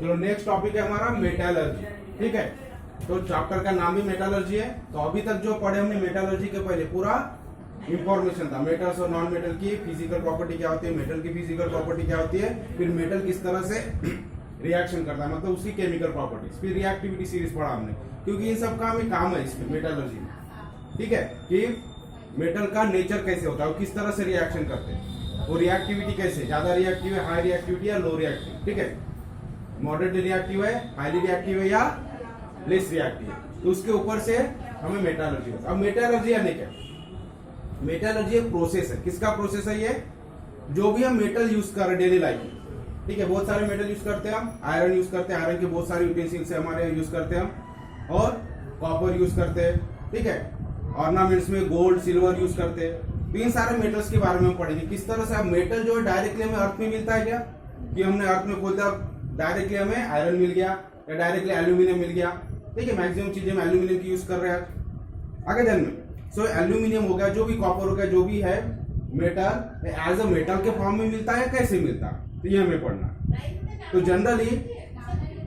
चलो next topic है हमारा मेटालर्जी। ठीक है, तो चैप्टर का नाम भी मेटालर्जी है। तो अभी तक जो पढ़े हमने मेटालर्जी के पहले पूरा इंफॉर्मेशन था, मेटल्स और नॉन मेटल की फिजिकल प्रॉपर्टी क्या होती है, मेटल की फिजिकल प्रॉपर्टी क्या होती है, फिर मेटल किस तरह से रिएक्शन करता है, मतलब उसकी केमिकल प्रॉपर्टीज, फिर रिएक्टिविटी सीरीज पढ़ा हमने, क्योंकि इन सब का हमें काम है इसमें मेटालर्जी में। ठीक है, कि मेटल का नेचर कैसे होता है, किस तरह से रिएक्शन करते हैं, वो रिएक्टिविटी कैसे, ज्यादा रिएक्टिव है, हाई रिएक्टिविटी या लो रिएक्टिव। ठीक है, मॉडरेट रिएक्टिव है, हाईली रिएक्टिव है या लेस रिएक्टिव है, तो उसके ऊपर से हमें मेटालर्जी होता है। अब मेटालर्जी यानी क्या, मेटालर्जी एक प्रोसेस है। किसका प्रोसेस है ये, जो भी हम मेटल यूज कर रहे हैं डेली लाइफ में। ठीक है, बहुत सारे मेटल यूज करते हैं हम, आयरन यूज करते हैं, आयरन के बहुत सारे यूटेंसिल्स हमारे यूज करते हैं हम, और कॉपर यूज करते हैं। ठीक है, ऑर्नामेंट्स में गोल्ड सिल्वर यूज करते हैं। तो इन सारे मेटल्स के बारे में हम पढ़ेंगे, किस तरह से। अब मेटल जो है डायरेक्टली हमें अर्थ में मिलता है क्या, कि हमने अर्थ में खोदा डायरेक्टली हमें आयरन मिल गया या डायरेक्टली एल्यूमिनियम मिल गया। ठीक है, मैक्सिमम चीजें हम एल्यूमिनियम की यूज कर रहे हैं आगे दिन में। सो एल्यूमिनियम हो गया, जो भी कॉपर हो गया, जो भी है मेटल, एज अ मेटल के फॉर्म में मिलता है, कैसे मिलता है, तो ये हमें पढ़ना है। तो जनरली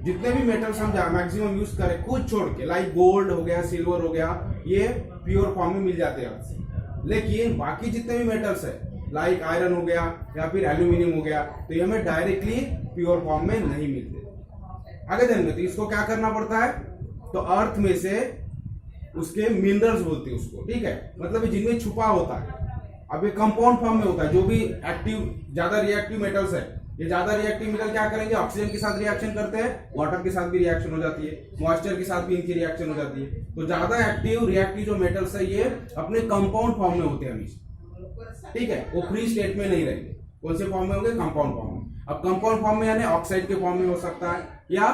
जितने भी मेटल्स हम मैक्सिमम यूज करें, कुछ छोड़ के, लाइक गोल्ड हो गया, सिल्वर हो गया, ये प्योर फॉर्म में मिल जाते हैं। लेकिन बाकी जितने भी मेटल्स है, लाइक आयरन हो गया या फिर एल्यूमिनियम हो गया, तो ये हमें डायरेक्टली प्योर फॉर्म में नहीं मिलते आगे दिन में। तो इसको क्या करना पड़ता है, तो अर्थ में से उसके मिनरल्स बोलते हैं उसको। ठीक है, मतलब जिनमें छुपा होता है, अब ये कंपाउंड फॉर्म में होता है। जो भी एक्टिव ज्यादा रिएक्टिव मेटल्स है, ये ज्यादा रिएक्टिव मेटल क्या करेंगे, ऑक्सीजन के साथ रिएक्शन करते हैं, वाटर के साथ भी रिएक्शन हो जाती है, मॉइस्चर के साथ भी इनकी रिएक्शन हो जाती है। तो ज्यादा एक्टिव रिएक्टिव जो मेटल्स है, ये अपने कंपाउंड फॉर्म में होते हैं हमेशा। ठीक है, वो फ्री स्टेट में नहीं रहेंगे। कौन से फॉर्म में होंगे, कंपाउंड फॉर्म में। अब कंपाउंड फॉर्म में यानी ऑक्साइड के फॉर्म में हो सकता है, या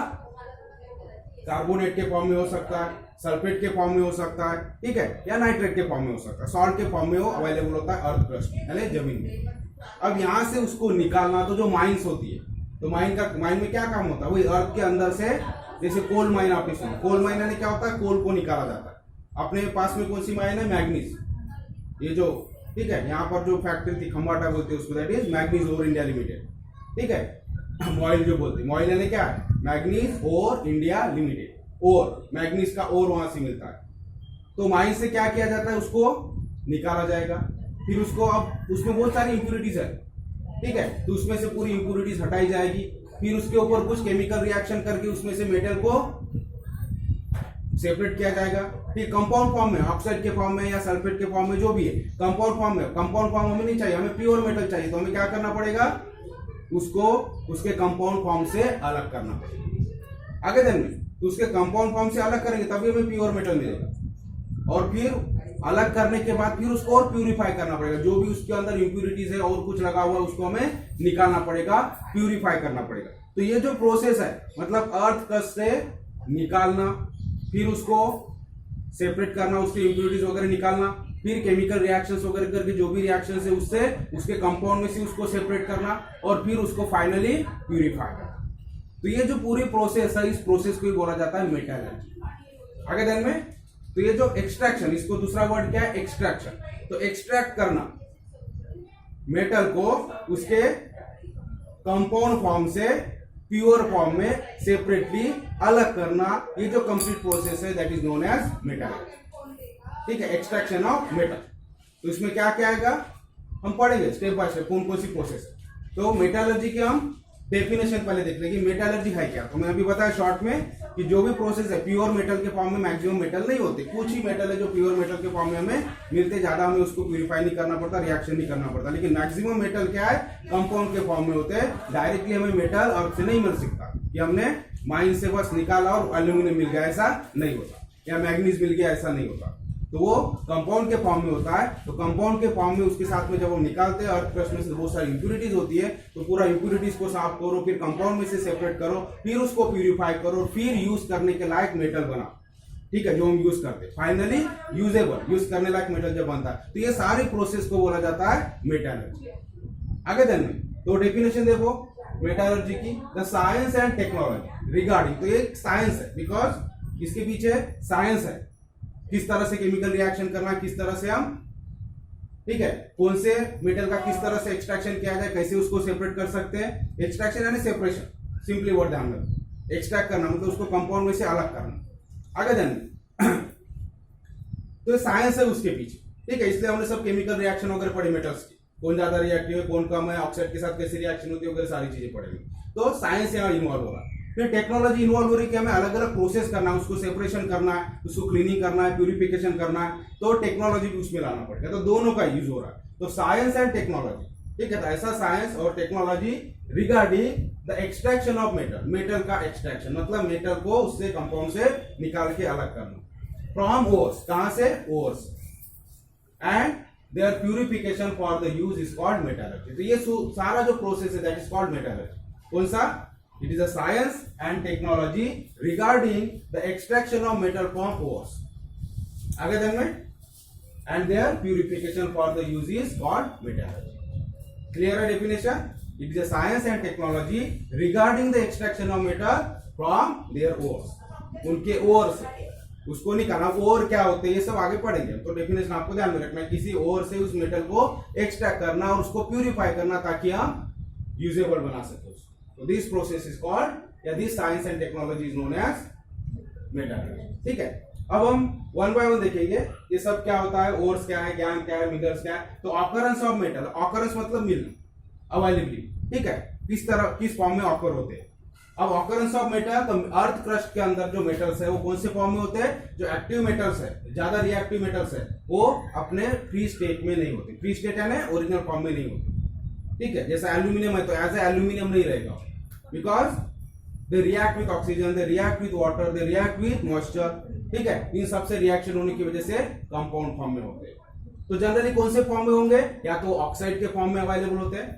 कार्बोनेट के फॉर्म में हो सकता है, सल्फेट के फॉर्म में हो सकता है। ठीक है, या नाइट्रेट के फॉर्म में हो सकता है, सॉल्ट के फॉर्म में वो अवेलेबल होता है अर्थ क्रस्ट यानी जमीन में। अब यहां से उसको निकालना, तो जो माइंस होती है, तो माइन में क्या काम होता है, वही अर्थ के अंदर से, जैसे कोल माइन आपने सुना, कोल माइन यानी क्या होता है, कोल को निकाला जाता है। अपने पास में कौन सी माइन है, मैग्नीज, ये जो, ठीक है, यहाँ पर जो फैक्ट्री थी खंबाटा बोलते हैं उसको, that is manganese ore India limited. ठीक है, मॉइल जो बोलते हैं, मॉइल यानी क्या है, मैग्नीज और इंडिया लिमिटेड, और मैग्नीज का और वहां से मिलता है। तो माइन से क्या किया जाता है, उसको निकाला जाएगा, फिर उसको, अब उसमें बहुत सारी इंप्यूरिटीज है। ठीक है, तो उसमें से पूरी इंप्यूरिटीज हटाई जाएगी, फिर उसके ऊपर कुछ केमिकल रिएक्शन करके उसमें से मेटल को सेपरेट किया जाएगा। फिर कंपाउंड फॉर्म में, ऑक्साइड के फॉर्म में या सल्फेट के फॉर्म में, जो भी है कंपाउंड फॉर्म में। कंपाउंड फॉर्म हमें नहीं चाहिए, हमें प्योर मेटल चाहिए, तो हमें क्या करना पड़ेगा, उसको उसके कंपाउंड फॉर्म से अलग करना पड़ेगा आगे दिन में। तो उसके कंपाउंड फॉर्म से अलग करेंगे तभी हमें प्योर मेटल मिलेगा, और फिर अलग करने के बाद फिर उसको और प्यूरिफाई करना पड़ेगा। जो भी उसके अंदर इंप्यूरिटीज है और कुछ लगा हुआ है, उसको हमें निकालना पड़ेगा, प्यूरिफाई करना पड़ेगा। तो ये जो प्रोसेस है, मतलब अर्थ क्रस्ट से निकालना, फिर उसको सेपरेट करना, उसकी इंप्यूरिटीज वगैरह निकालना, फिर केमिकल रिएक्शंस वगैरह करके जो भी रिएक्शंस है उससे उसके कंपाउंड में से उसको सेपरेट करना, और फिर उसको फाइनली प्यूरिफाई करना। तो ये जो पूरी प्रोसेस है, इस प्रोसेस को ही बोला जाता है मेटालर्जी आगे दिन में। तो ये जो एक्सट्रैक्शन, इसको दूसरा वर्ड क्या है, एक्सट्रैक्शन। तो एक्सट्रैक्ट करना मेटल को उसके कंपाउंड फॉर्म से प्योर फॉर्म में सेपरेटली अलग करना, ये जो कंप्लीट प्रोसेस है, that is known as metallurgy. ठीक है, एक्सट्रैक्शन ऑफ मेटल। तो इसमें क्या क्या आएगा, हम पढ़ेंगे स्टेप बाय स्टेप कौन कौन सी प्रोसेस है। तो मेटालर्जी की हम डेफिनेशन पहले देख लेंगे, मेटालर्जी है क्या। तो मैं अभी बताया शॉर्ट में कि जो भी प्रोसेस है, प्योर मेटल के फॉर्म में मैक्सिमम मेटल नहीं होते, कुछ ही मेटल है जो प्योर मेटल के फॉर्म में हमें मिलते, ज्यादा हमें उसको प्यूरिफाई नहीं करना पड़ता, रिएक्शन नहीं करना पड़ता। लेकिन मैक्सिमम मेटल क्या है, कंपाउंड के फॉर्म में होते हैं, डायरेक्टली हमें मेटल अर्थ से नहीं मिल सकता कि हमने माइन से बस निकाला और एल्यूमिनियम मिल गया, ऐसा नहीं होता, या मैग्नीज मिल गया, ऐसा नहीं होता। तो वो कंपाउंड के फॉर्म में होता है। तो कंपाउंड के फॉर्म में उसके साथ में जब हम निकालते हैं, अर्थ क्रस्ट में से बहुत सारी इंप्यूरिटीज होती है, तो पूरा इंप्यूरिटीज को साफ करो, फिर कंपाउंड में से सेपरेट करो, फिर उसको प्यूरिफाई करो, फिर यूज करने के लायक मेटल बना। ठीक है, जो हम यूज करते हैं, फाइनली यूजेबल, यूज करने लायक मेटल जब बनता है, तो ये सारी प्रोसेस को बोला जाता है मेटालर्जी आगे दिन में। तो डेफिनेशन देखो मेटालर्जी की, the science and technology regarding. तो ये साइंस है, बिकॉज इसके पीछे साइंस है, किस तरह से केमिकल रिएक्शन करना, किस तरह से हम, ठीक है, कौन से मेटल का किस तरह से एक्सट्रैक्शन किया जाए, कैसे उसको सेपरेट कर सकते हैं। एक्सट्रैक्शन यानी सेपरेशन, सिंपली वर्ड ध्यान रखो। एक्सट्रैक्ट करना मतलब उसको कंपाउंड में से अलग करना। आगे देन तो साइंस है उसके पीछे, ठीक है। इसलिए हमने सब केमिकल रिएक्शन वगैरह पढ़े मेटल्स की, कौन ज्यादा रिएक्टिव है कौन कम है, ऑक्साइड के साथ कैसी रिएक्शन होती है वगैरह सारी चीजें पढ़ेंगे। तो साइंस यहाँ इन्वॉल्व हो रहा है। फिर टेक्नोलॉजी इन्वॉल्व हो रही है कि हमें अलग अलग प्रोसेस करना है, उसको सेपरेशन करना है, उसको क्लीनिंग करना है, प्यूरिफिकेशन करना है, तो टेक्नोलॉजी भी उसमें लाना पड़ेगा। तो दोनों का यूज हो रहा है, तो साइंस एंड टेक्नोलॉजी, ठीक है। तो ऐसा साइंस और technology regarding the extraction of metal, metal का एक्सट्रैक्शन मतलब मेटल को उससे कंपाउंड से निकाल के अलग करना फ्रॉम ओर्स, कहां से, ores, and their purification for the use is called metallurgy. तो ये सारा जो प्रोसेस है दैट इज कॉल्ड मेटलर्जी। कौन सा, it is a science and technology regarding the extraction of metal from ores, आगे देंगे, and their purification for the use is called metallurgy. Clear है definition, it is a science and technology regarding the extraction of metal from their ores, उनके ओर से, उसको नहीं करना। ओर क्या होते हैं ये सब आगे पढ़ेंगे, तो डेफिनेशन आपको ध्यान में रखना है, किसी ओर से उस मेटल को एक्सट्रैक्ट करना और उसको प्यूरिफाई करना ताकि हम यूजेबल बना सके उसको। तो दिस प्रोसेस इज कॉल्ड या this science and technology is known as metallurgy, ठीक है। अब हम वन बाय वन देखेंगे ये सब क्या होता है, ओर्स क्या है, ज्ञान क्या है, मिनरल्स क्या है। तो ऑकरेंस ऑफ मेटल, ऑकरेंस मतलब मिलना, अवेलेबिलिटी, ठीक है, किस तरह किस फॉर्म में ऑकर होते हैं। अब ऑकरेंस ऑफ मेटल, तो अर्थ क्रस्ट के अंदर जो मेटल्स है वो कौन से फॉर्म में होते हैं, जो एक्टिव मेटल्स है, ज्यादा रिएक्टिव मेटल्स है, वो अपने फ्री स्टेट में नहीं होते, फ्री स्टेट है ना, ओरिजिनल फॉर्म में नहीं होते, ठीक है। जैसे एल्यूमिनियम है तो एज ए एल्यूमिनियम नहीं रहेगा, because they react with oxygen, they react with water, they react with moisture, ठीक है। इन सबसे रिएक्शन होने की वजह से कंपाउंड फॉर्म में होते हैं। तो जनरली कौन से फॉर्म में होंगे, या तो ऑक्साइड के फॉर्म में अवेलेबल होते हैं,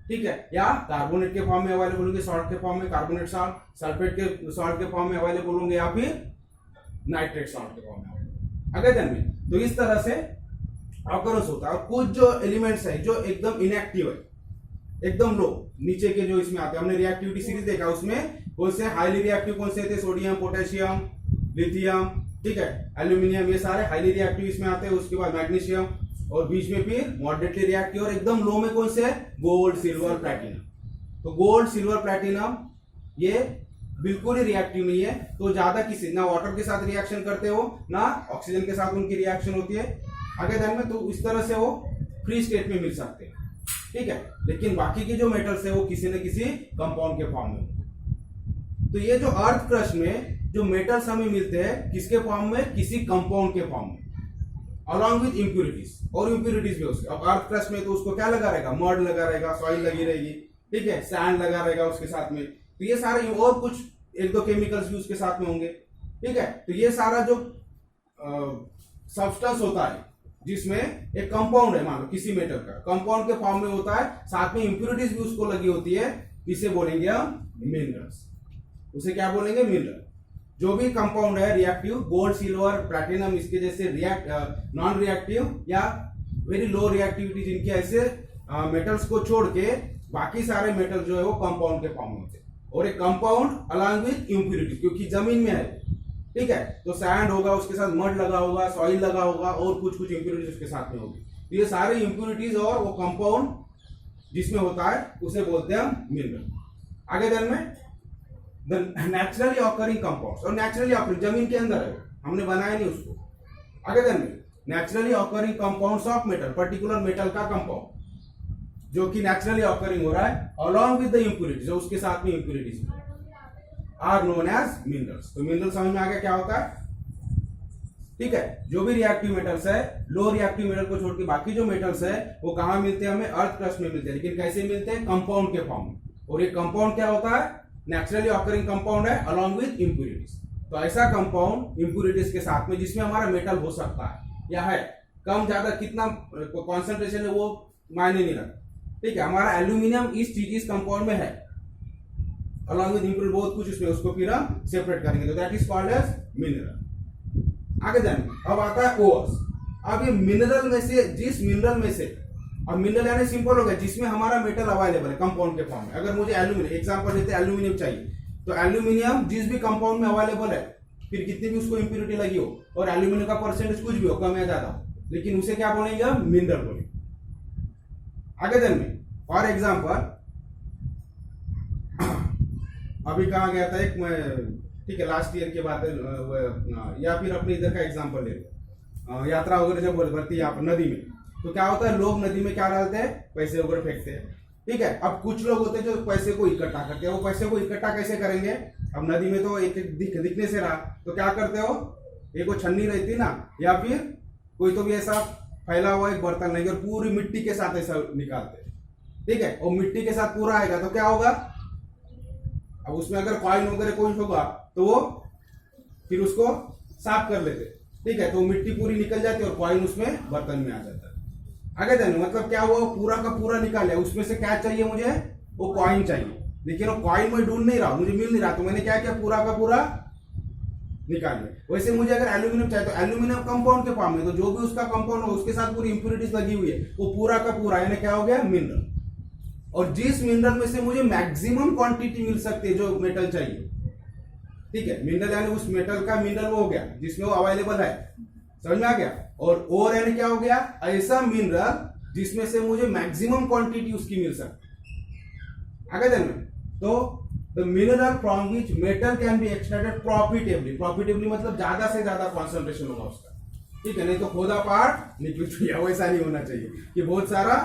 ठीक है, या कार्बोनेट के फॉर्म में अवेलेबल होंगे, सॉल्ट के फॉर्म में कार्बोनेट सॉल्ट, सल्फेट के सॉल्ट के फॉर्म में अवेलेबल होंगे, या फिर नाइट्रेट सॉल्ट के फॉर्म में। अगर जन में तो इस तरह से ऑकरेंस होता है। और कुछ जो एलिमेंट्स है जो एकदम इनएक्टिव है, एकदम लो, नीचे के जो इसमें आते हैं, हमने रिएक्टिविटी सीरीज देखा, उसमें कौन से हाईली रिएक्टिव कौन से थे, सोडियम, पोटेशियम, लिथियम, ठीक है, एल्यूमिनियम, ये सारे हाईली रिएक्टिव इसमें आते हैं। उसके बाद मैग्नीशियम, और बीच में फिर मॉडरेटली रिएक्टिव, और एकदम लो में कौन से है, गोल्ड, सिल्वर, प्लैटिनम। तो गोल्ड, सिल्वर, प्लैटिनम ये बिल्कुल ही रिएक्टिव नहीं है, तो ज्यादा किसी ना वाटर के साथ रिएक्शन करते हो ना ऑक्सीजन के साथ उनकी रिएक्शन होती है, आगे ध्यान में। तो इस तरह से वो फ्री स्टेट में मिल सकते हैं, ठीक है। लेकिन बाकी के जो मेटल्स है वो किसी न किसी कंपाउंड के फॉर्म में। तो ये जो अर्थ क्रस्ट में जो मेटल्स हमें मिलते हैं किसके फॉर्म में, किसी कंपाउंड के फॉर्म में, अलॉन्ग विद इम्प्यूरिटीज, और इम्प्यूरिटीज भी उसके। अब अर्थ क्रस्ट में तो उसको क्या लगा रहेगा, मड लगा रहेगा, सॉइल लगी रहेगी, ठीक है, सैंड लगा रहेगा उसके साथ में। तो ये सारे और कुछ एक दो केमिकल्स भी उसके साथ में होंगे, ठीक है। तो ये सारा जो सब्सटेंस होता है जिसमें एक कंपाउंड है, मान लो किसी मेटल का कंपाउंड के फॉर्म में होता है, साथ में इम्प्यूरिटीज भी उसको लगी होती है, इसे बोलेंगे हम मिनरल्स। उसे क्या बोलेंगे, मिनरल। जो भी कंपाउंड है रिएक्टिव, गोल्ड, सिल्वर, प्लैटिनम, इसके जैसे नॉन रिएक्टिव या वेरी लो रिएक्टिविटी, जिनके ऐसे मेटल्स को छोड़ के बाकी सारे मेटल जो है वो कंपाउंड के फॉर्म में होते हैं। और एक कंपाउंड अलॉन्ग विद इम्प्यूरिटीज, क्योंकि जमीन में है, ठीक है, तो सैंड होगा, उसके साथ मड लगा होगा, सॉइल लगा होगा, और कुछ कुछ इम्प्यूरिटीज उसके साथ में होगी। तो ये सारे इम्प्यूरिटीज और वो कंपाउंड जिसमें होता है उसे बोलते हैं हम मिनरल। आगे दिन में नेचुरली ऑकरिंग कंपाउंड्स, और नेचुरली ऑकरिंग जमीन के अंदर है, हमने बनाया नहीं उसको। आगे दिन में naturally occurring compounds of metal, particular metal का कंपाउंड जो कि नेचुरली ऑकरिंग हो रहा है अलॉन्ग विद द इम्प्यूरिटीज, जो उसके साथ में impurities are known as minerals. तो मिनरल समझ में आ गया क्या होता है, ठीक है। जो भी रिएक्टिव मेटल्स है, लो रिएक्टिव मेटल को छोड़ के बाकी जो मेटल्स है वो कहां मिलते हैं, हमें अर्थ क्रस्ट में मिलते हैं। लेकिन कैसे मिलते हैं, कंपाउंड के फॉर्म में। और ये कंपाउंड क्या होता है, नेचुरली ऑकरिंग कंपाउंड है अलॉन्ग विद इम्प्यूरिटीज। तो ऐसा कंपाउंड इम्प्यूरिटीज के साथ में जिसमें हमारा मेटल हो सकता है या है, कम ज्यादा कितना कॉन्सेंट्रेशन है वो मायने नहीं रखता, ठीक है। हमारा एल्यूमिनियम इस चीज इस कंपाउंड में है अलॉन्ग विद इम्प्यूरिटी, बहुत कुछ उसमें, उसको फिर हम सेपरेट करेंगे, तो that is called as mineral. आगे जाएंगे, अब आता है ओर्स। अब ये मिनरल में से, जिस मिनरल में से, अब मिनरल यानी सिंपल हो गया जिसमें हमारा मेटल अवेलेबल है कंपाउंड के फॉर्म में। अगर मुझे एल्यूमिनियम, एग्जांपल लेते हैं एल्यूमिनियम चाहिए, तो एल्यूमिनियम जिस भी कंपाउंड में अवेलेबल है, फिर कितनी भी उसको इंप्यूरिटी लगी हो, और एल्यूमिनियम का परसेंटेज कुछ भी हो, कम या ज्यादा हो, लेकिन उसे क्या बोलेंगे हम, मिनरल बोलेंगे। आगे दिन में फॉर एग्जाम्पल अभी कहाँ गया था एक मैं, ठीक है लास्ट ईयर की बात है, या फिर अपने इधर का एग्जांपल ले लो, यात्रा वगैरह जब बढ़ती है यहाँ पर नदी में, तो क्या होता है लोग नदी में क्या डालते हैं, पैसे वगैरह फेंकते हैं। ठीक है, अब कुछ लोग होते हैं जो पैसे को इकट्ठा करते हैं। वो पैसे को इकट्ठा कैसे करेंगे, अब नदी में तो एक दिखने से रहा, तो क्या करते हो, एक वो छन्नी रहती ना, या फिर कोई तो भी ऐसा फैला हुआ एक बर्तन लेंगे और पूरी मिट्टी के साथ ऐसा निकालते हैं। ठीक है, और मिट्टी के साथ पूरा आएगा तो क्या होगा, अब उसमें अगर कॉइन वगैरह कुछ होगा तो वो फिर उसको साफ कर लेते। ठीक है, तो मिट्टी पूरी निकल जाती है और कॉइन उसमें बर्तन में आ जाता है। आगे जाने मतलब क्या हुआ, पूरा का पूरा निकाले, उसमें से क्या चाहिए मुझे, वो कॉइन चाहिए, लेकिन वो कॉइन मैं ढूंढ नहीं रहा, मुझे मिल नहीं रहा, तो मैंने क्या किया, पूरा का पूरा निकाल लिया। वैसे मुझे अगर एल्यूमिनियम चाहिए तो एल्यूमिनियम कंपाउंड के फॉर्म में, तो जो भी उसका कंपाउंड हो उसके साथ पूरी इंप्योरिटीज लगी हुई है, वो पूरा का पूरा यानी क्या हो गया, मिनरल। और जिस मिनरल में से मुझे मैक्सिमम क्वांटिटी मिल सकती है, जो मेटल चाहिए, ठीक है, मिनरल यानी उस मेटल का मिनरल वो हो गया जिसमें वो अवेलेबल है, समझ में आ गया। और यानी क्या हो गया, ऐसा मिनरल जिसमें से मुझे मैक्सिमम क्वांटिटी उसकी मिल सकती। आगे जाने तो the mineral from which metal can be extracted profitably, profitably मतलब ज्यादा से ज्यादा कॉन्सेंट्रेशन होगा उसका। ठीक है, नहीं तो खोदा पार्ट निकल गया, वैसा नहीं होना चाहिए कि बहुत सारा,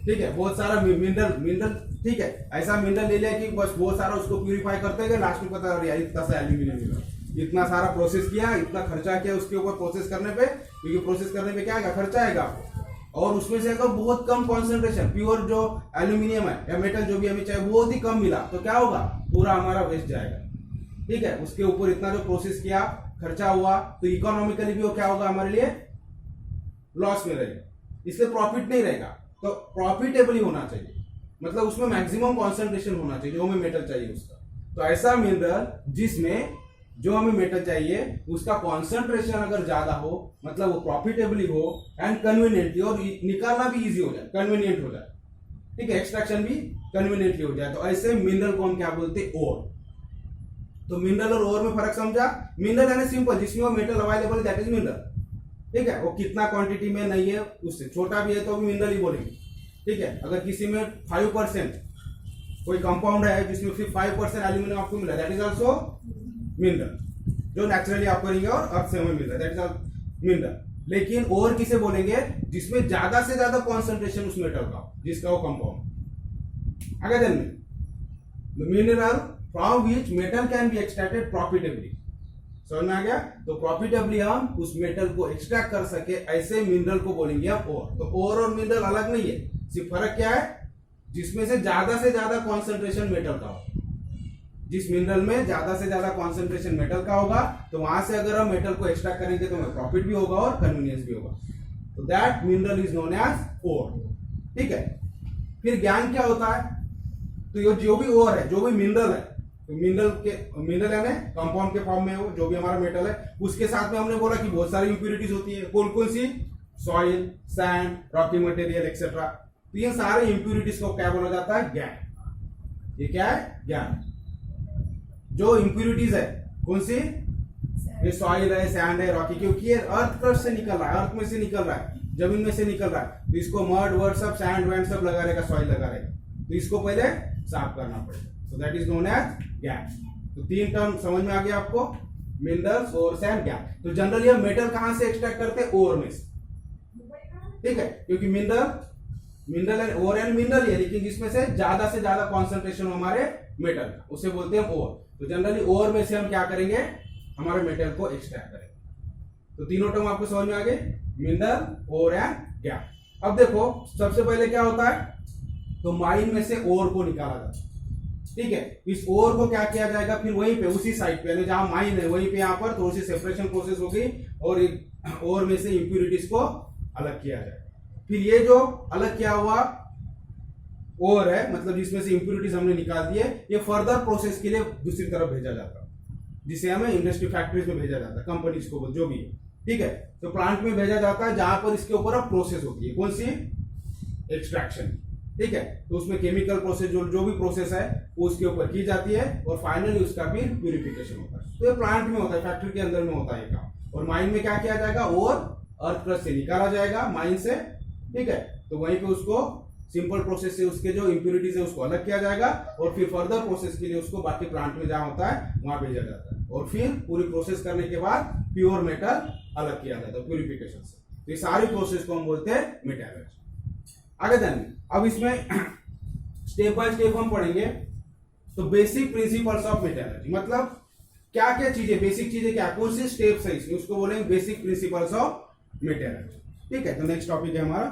ठीक है, बहुत सारा मिनरल, ठीक है, ऐसा मिनरल ले लिया कि बस बहुत सारा उसको प्यूरिफाई करते गए, लास्ट में पता यार इतना सा एल्यूमिनियम मिला, इतना सारा प्रोसेस किया, इतना खर्चा किया उसके ऊपर प्रोसेस करने पे, क्योंकि प्रोसेस करने पे क्या आएगा, खर्चा आएगा आपको, और उसमें से अगर बहुत कम कॉन्सेंट्रेशन प्योर जो एल्यूमिनियम है या मेटल जो भी हमें चाहिए बहुत ही कम मिला, तो क्या होगा, पूरा हमारा वेस्ट जाएगा। ठीक है, उसके ऊपर इतना जो प्रोसेस किया, खर्चा हुआ, तो इकोनॉमिकली भी वो क्या होगा, हमारे लिए लॉस में रहेगा, इसलिए प्रॉफिट नहीं रहेगा। तो प्रॉफिटेबली होना चाहिए, मतलब उसमें मैक्सिमम कॉन्सेंट्रेशन होना चाहिए जो हमें मेटल चाहिए उसका। तो ऐसा मिनरल जिसमें जो हमें मेटल चाहिए उसका कॉन्सेंट्रेशन अगर ज्यादा हो, मतलब वो प्रॉफिटेबली हो एंड कन्वीनियंटली, और निकालना भी इजी हो जाए, कन्वीनियंट हो जाए, ठीक है, एक्सट्रैक्शन भी कन्वीनियंटली हो जाए, तो ऐसे मिनरल को हम क्या बोलते हैं, ओर। तो मिनरल और ओर में फर्क समझा। मिनरल यानी सिंपल, जिसमें वो मेटल अवेलेबल है दैट इज मिनरल। ठीक है, वो कितना क्वांटिटी में नहीं है, उससे छोटा भी है तो भी मिनरल ही बोलेंगे। ठीक है, अगर किसी में 5% कोई कंपाउंड है जिसमें सिर्फ 5% एल्यूमिनियम आपको मिला, दैट इज ऑल्सो मिनरल, जो नेचुरली आपको रहेंगे और अर्थ से हमें मिल रहा है, दैट इज मिनरल। लेकिन और किसे बोलेंगे, जिसमें ज्यादा से ज्यादा कॉन्सेंट्रेशन उस मेटल का, जिसका वो कंपाउंड। आगे then mineral from which metal can be extracted profitably, समझ में आ गया। तो प्रॉफिटेबली हम उस मेटल को एक्सट्रैक्ट कर सके, ऐसे मिनरल को बोलेंगे हम ओर। तो ओर और मिनरल अलग नहीं है, सिर्फ फर्क क्या है, जिसमें से ज्यादा कॉन्सेंट्रेशन मेटल का हो। जिस मिनरल में ज्यादा से ज्यादा कॉन्सेंट्रेशन मेटल का होगा, तो वहां से अगर हम मेटल को एक्सट्रैक्ट करेंगे तो हमें प्रॉफिट भी होगा और कन्वीनियंस भी होगा। तो that mineral is known as ore. ठीक है, फिर ज्ञान क्या होता है, तो ये जो भी ओर है, जो भी मिनरल है, तो मिनरल यानी कंपाउंड के फॉर्म में हो, जो भी हमारा मेटल है, उसके साथ में हमने बोला कि बहुत सारी इंप्यूरिटीज होती है। कौन कौन सी, soil, sand, rocky material etcetera. तो ये सारे इंप्यूरिटीज को क्या बोला जाता है, ज्ञान। ये क्या है, ज्ञान। जो इंप्यूरिटीज है कौन सी, ये सॉइल है, सैंड है, रॉकी, क्योंकि ये अर्थ क्रस्ट से निकल रहा है, अर्थ में से निकल रहा है, जमीन में से निकल रहा है, तो इसको मड वर्ड सब, सैंड वैंड सब लगा रहेगा, सॉइल लगा रहेगा, तो इसको पहले साफ करना पड़ेगा। So that is known as gas. तो 3 टर्म समझ में आ गया आपको, मिनरल्स, ओर्स एंड गैस। तो जनरली हम मेटल कहां से एक्सट्रैक्ट करते हैं, ओर में से। ठीक है, क्योंकि मिनरल ओर एंड मिनरल है, लेकिन जिसमें से ज्यादा कॉन्सेंट्रेशन हो हमारे मेटल का, उसे बोलते हैं ओर। तो जनरली ओर में से हम क्या करेंगे, हमारे मेटल को एक्सट्रैक्ट करेंगे। तो तीनों टर्म आपको समझ में आ गए, मिनरल, ओर एंड गैस। अब देखो सबसे पहले क्या होता है, तो माइन में से ओर को निकाला जाता है। ठीक है, इस ओर को क्या किया जाएगा, फिर वहीं पे उसी साइड पे जहां माइन है वहीं पे यहाँ पर थोड़ी सी सेपरेशन प्रोसेस होगी और ओर में से इंप्यूरिटीज को अलग किया जाएगा। फिर ये जो अलग किया हुआ ओर है, मतलब जिसमें से इंप्यूरिटीज हमने निकाल दिए, ये फर्दर प्रोसेस के लिए दूसरी तरफ भेजा जाता है, जिसे हमें इंडस्ट्री फैक्ट्रीज में भेजा जाता है, कंपनीज को जो भी है। ठीक है, तो प्लांट में भेजा जाता है जहां पर इसके ऊपर अब प्रोसेस होती है, कौन सी, एक्सट्रैक्शन। ठीक है, तो उसमें केमिकल प्रोसेस जो भी प्रोसेस है वो उसके ऊपर की जाती है और फाइनली उसका भी प्यूरिफिकेशन होता है। तो ये प्लांट में होता है, फैक्ट्री के अंदर में होता है काम। और माइन में क्या किया जाएगा, और अर्थ क्रस्ट से निकाला जाएगा माइन से। ठीक है, तो वहीं पे उसको सिंपल प्रोसेस से उसके जो इंप्योरिटीज है उसको अलग किया जाएगा और फिर फर्दर प्रोसेस के लिए उसको बाकी प्लांट में जहां होता है वहां भेजा जाता है और फिर पूरी प्रोसेस करने के बाद प्योर मेटल अलग किया जाता है प्यूरिफिकेशन से। तो ये सारी प्रोसेस को हम बोलते हैं मेटलर्जी। आगे जाएंगे, अब इसमें स्टेप बाय स्टेप हम पढ़ेंगे। तो बेसिक प्रिंसिपल्स ऑफ मेटलर्जी मतलब क्या क्या चीजें, बेसिक चीजें क्या, कौन सी स्टेप्स है इसमें, उसको बोलेंगे बेसिक प्रिंसिपल्स ऑफ मेटलर्जी। ठीक है, तो नेक्स्ट टॉपिक है हमारा